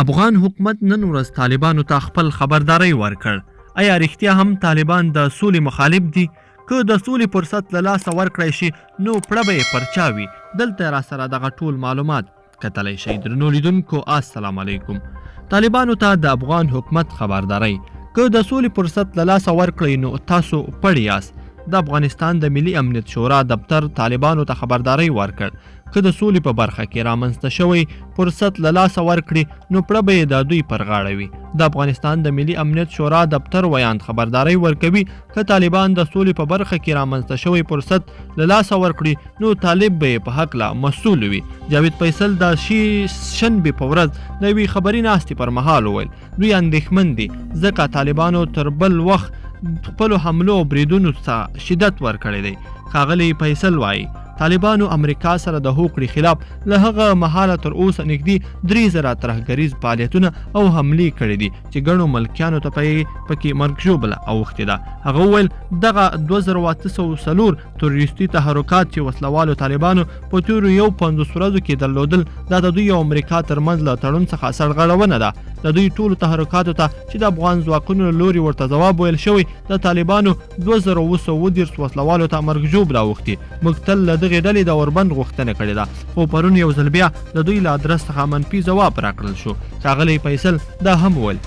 افغان حکومت نن ورځ طالبانو ته خپل خبرداری ورکړ. آیا رښتیا هم طالبان د سولې مخالف دي؟ که د سولې فرصت له لاسه ورکړی شي نو پړه به یې پر چا وي؟ دلته راسره دغه ټول معلومات کتلی شئ. درنو لیدونکو السلام علیکم. طالبانو ته د افغان حکومت خبرداری: که د سولې فرصت له لاسه ورکړئ نو تاسو پړ یاست. د افغانستان د ملي امنیت شورا دفتر طالبانو ته خبرداری ورکړ که د سولې په برخه کې رامنځته شوی فرصت له لاسه ورکړي نو پړه به یې د دوی پر غاړه وي. د افغانستان د ملي امنیت شورا دفتر ویاند خبرداری ورکوي که طالبان د سولې په برخه کې رامنځته شوی فرصت له لاسه ورکړي نو طالب به یې په هکله مسؤول وي. جاوید فیصل د شنبې په ورځ د یوې خبري ناستې پر مهال وویل دوی اندېښمن دي ځکه طالبانو تر بل وخت خپلو حملو او بریدونو ته شدت ورکړی دی. ښاغلی فیصل وایي طالبانو امریکا سره د هوکړې خلاف له هغه مهاله تر اوسه نږدې 3000 ترهګریز فعالیتونه او حملې کړي دي چې ګڼو ملکیانو ته پکې مرګ ژوبله اوښتې ده. هغه وویل دغه 2804 تروریستي تحرکات چې وسلوالو طالبانو په تېرو 50 ورځو کې درلودل دا د دوی او امریکا ترمنځ له تړون څخه سرغړونه ده. د دوی ټولو تحرکاتو ته چې د افغان ځواکونو له لوري ورته ځواب ویل شوی د طالبانو 2710 وسلوالو ته مرګ ژوبله اوښتې. موږ تل له دغې ډلې د اوربند غوښتنه کړې ده خو پرون یو ځل بیا د دوی له ادرس څخه منفي ځواب راکړل شو. ښاغلی فیصل دا هم وویل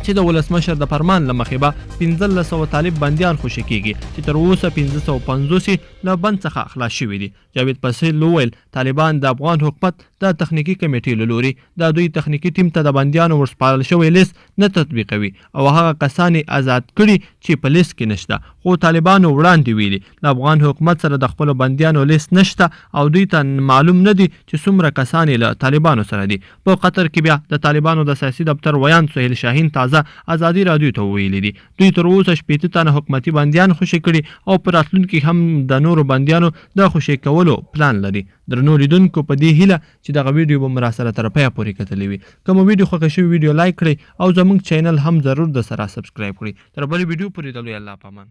چې د ولسمشر د فرمان له مخې به 1500 طالب بندیان خوشي کیږي چې تر اوسه 550 له بند څخه خلاص شوي دي. جاوید فیصل وویل طالبان د افغان حکومت د تخنیکي کمیټې له لوري د دوی تخنیکي ټیم ته د بندیانو ورسپارل شوی لیست نه تطبیقوي او هغه کسان یې آزاد کړي چې په لیست کې نشته. خو طالبانو وړاندې ویلي د افغان حکومت سره د خپلو بندیانو لیست نشته او دوی ته معلوم نه دي چې څومره کسان یې له طالبانو سره دي. په قطر کې بیا د طالبانو د سیاسي دفتر ویاند سهیل شاهین تازه ازادي رادیو ته ویلي دي دوی تر اوسه 80 تنه حکومتي بندیان خوشي کړي او په راتلونکي هم د نورو بندیانو د خوشي کولو پلان لري. درنو لیدونکو په دې هیله چې دغه ویډیو به مو راسره تر پایه پورې کتلی وي. که مو ویډیو خوښه شوي ویډیو لایک کړئ او زموږ چینل هم ضرور د سره سبسکرایب کړئ. تر بلې ویډیو پورې د لوی الله پامان.